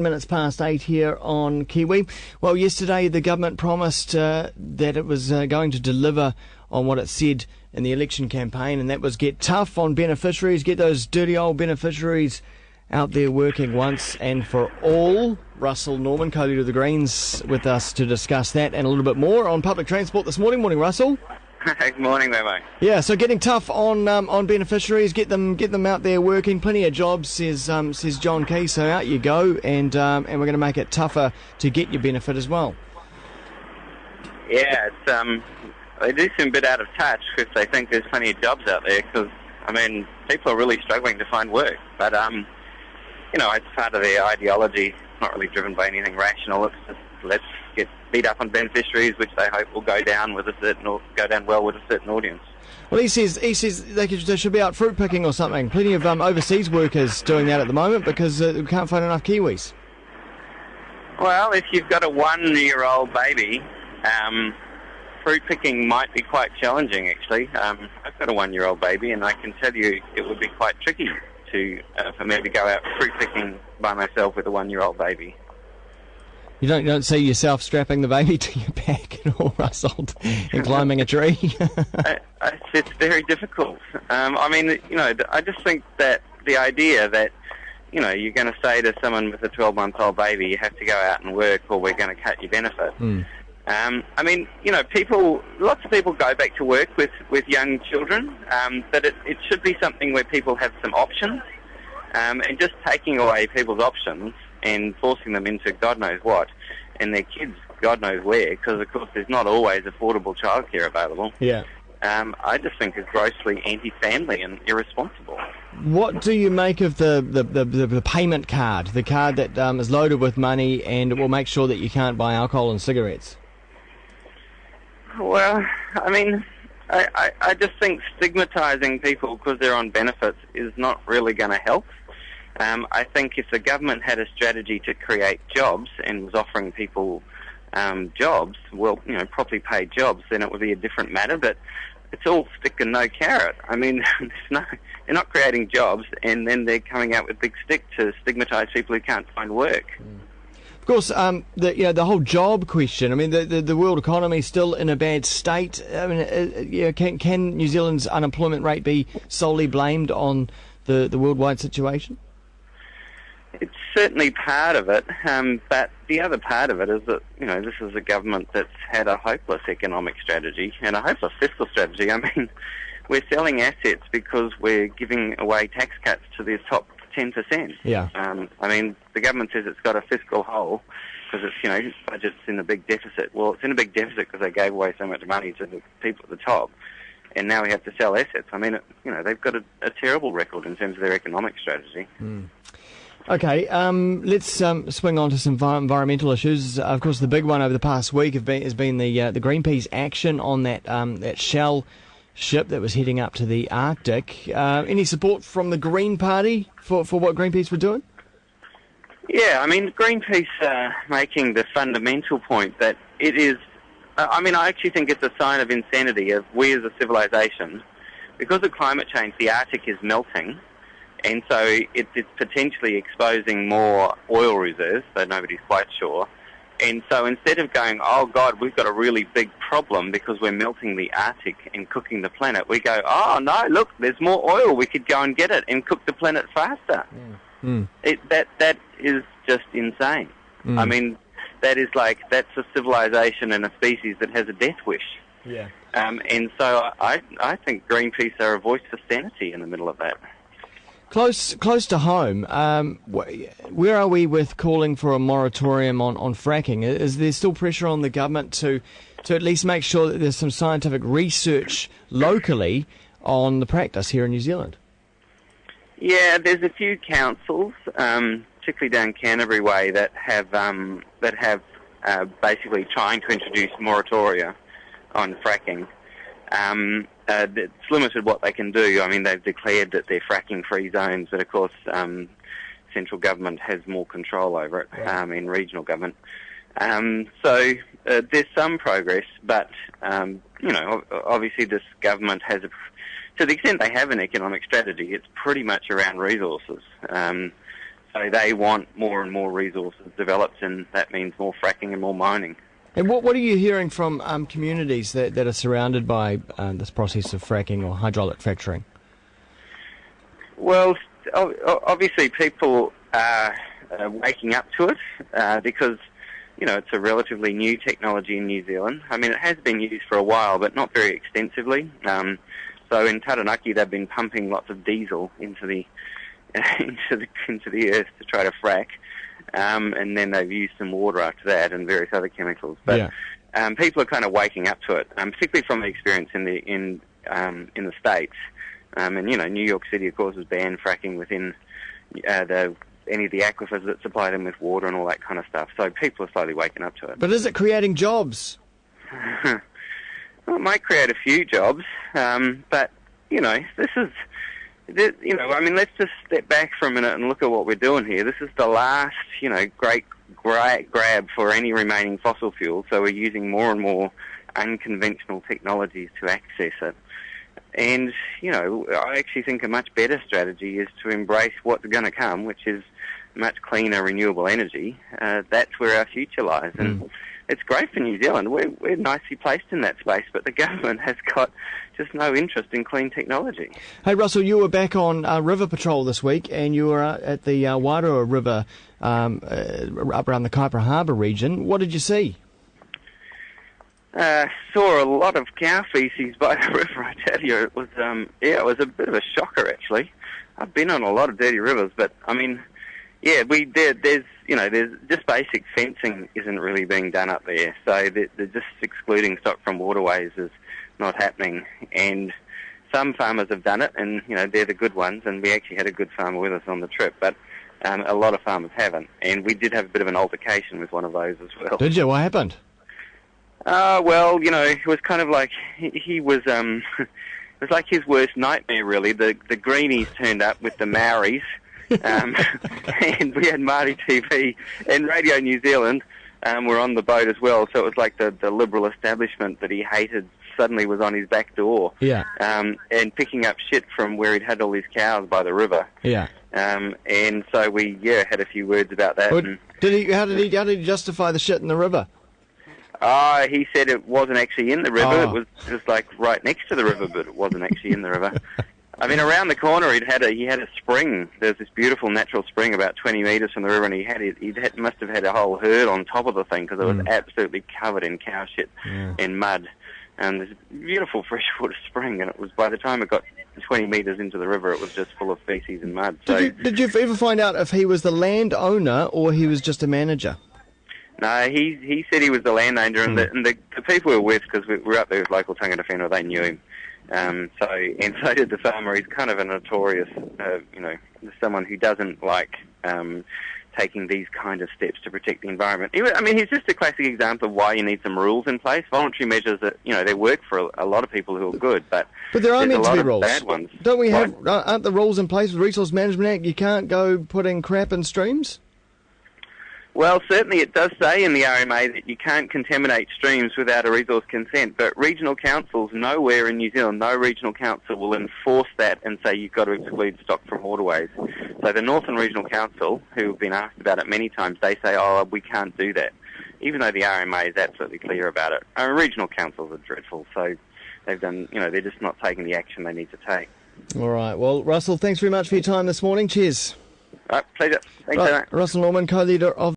Minutes past 8 here on Kiwi. Well, yesterday the government promised that it was going to deliver on what it said in the election campaign, and that was get tough on beneficiaries, get those dirty old beneficiaries out there working once and for all. Russel Norman, co-leader of the Greens, with us to discuss that and a little bit more on public transport this morning. Morning, Russell. Good morning, Wammo. Yeah, so getting tough on beneficiaries, get them out there working. Plenty of jobs, says John Key. So out you go, and we're going to make it tougher to get your benefit as well. Yeah, it's they do seem a bit out of touch if they think there's plenty of jobs out there, because people are really struggling to find work. But it's part of their ideology. It's not really driven by anything rational. It's just let's get beat up on beneficiaries, which they hope will go down well with a certain audience. Well, he says they should be out fruit picking or something. Plenty of overseas workers doing that at the moment because we can't find enough Kiwis. Well, if you've got a 1-year-old baby, fruit picking might be quite challenging, actually. I've got a 1-year-old baby, and I can tell you it would be quite tricky for me to go out fruit picking by myself with a 1-year-old baby. You don't see yourself strapping the baby to your back at all, Russell, and climbing a tree? It's very difficult. I just think that the idea that, you're going to say to someone with a 12-month-old baby, you have to go out and work or we're going to cut your benefit. Lots of people go back to work with young children, but it should be something where people have some options, and just taking away people's options and forcing them into God knows what, and their kids God knows where, because of course there's not always affordable childcare available. Yeah. I just think it's grossly anti-family and irresponsible. What do you make of the payment card, the card that is loaded with money and it will make sure that you can't buy alcohol and cigarettes? Well, I just think stigmatising people because they're on benefits is not really going to help. I think if the government had a strategy to create jobs and was offering people jobs, properly paid jobs, then it would be a different matter. But it's all stick and no carrot. They're not creating jobs, and then they're coming out with big stick to stigmatise people who can't find work. Of course, the whole job question. The world economy is still in a bad state. Can New Zealand's unemployment rate be solely blamed on the worldwide situation? It's certainly part of it, but the other part of it is that, this is a government that's had a hopeless economic strategy and a hopeless fiscal strategy. We're selling assets because we're giving away tax cuts to the top 10%. Yeah. The government says it's got a fiscal hole because its budget's in a big deficit. Well, it's in a big deficit because they gave away so much money to the people at the top, and now we have to sell assets. They've got a terrible record in terms of their economic strategy. Okay, let's swing on to some environmental issues. Of course, the big one over the past week has been the Greenpeace action on that Shell ship that was heading up to the Arctic. Any support from the Green Party for what Greenpeace were doing? Yeah, Greenpeace making the fundamental point that it is... I actually think it's a sign of insanity of we as a civilization. Because of climate change, the Arctic is melting, and so it's potentially exposing more oil reserves, though nobody's quite sure. And so instead of going, oh God, we've got a really big problem because we're melting the Arctic and cooking the planet, we go, oh no, look, there's more oil, we could go and get it and cook the planet faster. That is just insane. That's a civilization and a species that has a death wish. Yeah. And so I think Greenpeace are a voice for sanity in the middle of that. Close to home, where are we with calling for a moratorium on fracking? Is there still pressure on the government to at least make sure that there's some scientific research locally on the practice here in New Zealand? Yeah, there's a few councils, particularly down Canterbury Way, that have basically trying to introduce moratoria on fracking. It's limited what they can do. They've declared that they're fracking-free zones, but of course central government has more control over it in regional government. So there's some progress, but obviously this government has to the extent they have an economic strategy, it's pretty much around resources. So they want more and more resources developed, and that means more fracking and more mining. And what are you hearing from communities that are surrounded by this process of fracking or hydraulic fracturing? Well, obviously people are waking up to it because, it's a relatively new technology in New Zealand. I mean, it has been used for a while, but not very extensively. So in Taranaki, they've been pumping lots of diesel into the into the earth to try to frack, and then they've used some water after that and various other chemicals. But people are kind of waking up to it, particularly from the experience in the States. And New York City, of course, has banned fracking within any of the aquifers that supply them with water and all that kind of stuff. So people are slowly waking up to it. But is it creating jobs? Well, it might create a few jobs, but this is. Let's just step back for a minute and look at what we're doing here. This is the last, great grab for any remaining fossil fuel, so we're using more and more unconventional technologies to access it. And, I actually think a much better strategy is to embrace what's going to come, which is much cleaner, renewable energy. That's where our future lies. And it's great for New Zealand. We're nicely placed in that space, but the government has got just no interest in clean technology. Hey, Russell, you were back on River Patrol this week, and you were at the Wairoa River up around the Kaipara Harbour region. What did you see? Saw a lot of cow feces by the river, I tell you. It was, it was a bit of a shocker, actually. I've been on a lot of dirty rivers, but, there's just basic fencing isn't really being done up there. So they're just excluding stock from waterways is not happening. And some farmers have done it, and, they're the good ones, and we actually had a good farmer with us on the trip, but a lot of farmers haven't. And we did have a bit of an altercation with one of those as well. Did you? What happened? It was kind of like he was, it was like his worst nightmare, really. The greenies turned up with the Maoris, and we had Māori TV and Radio New Zealand were on the boat as well, so it was like the liberal establishment that he hated suddenly was on his back door. Yeah. And picking up shit from where he'd had all his cows by the river. Yeah. And so we, had a few words about that. Well, how did he justify the shit in the river? He said it wasn't actually in the river. Oh. It was just like right next to the river, but it wasn't actually in the river. I mean, around the corner, he had a spring. There's this beautiful natural spring about 20 metres from the river, and he must have had a whole herd on top of the thing because it was absolutely covered in cow shit and mud. And there's a beautiful freshwater spring, and it was, by the time it got 20 metres into the river, it was just full of feces and mud. So, did you ever find out if he was the landowner or he was just a manager? No, he said he was the landowner, and the people we were with, because we were up there with local tangata whenua, they knew him. So did the farmer. He's kind of a notorious, someone who doesn't like taking these kind of steps to protect the environment. He's just a classic example of why you need some rules in place. Voluntary measures that, they work for a lot of people who are good, but there are meant to be rules. Bad ones. Don't we have? Aren't the rules in place with the Resource Management Act? You can't go putting crap in streams. Well, certainly it does say in the RMA that you can't contaminate streams without a resource consent, but regional councils, nowhere in New Zealand, no regional council will enforce that and say you've got to exclude stock from waterways. So the Northern Regional Council, who have been asked about it many times, they say, we can't do that, even though the RMA is absolutely clear about it. Regional councils are dreadful, so they've done, they're just not taking the action they need to take. All right. Well, Russell, thanks very much for your time this morning. Cheers. All right, pleasure. Thanks, Russell Norman, co-leader of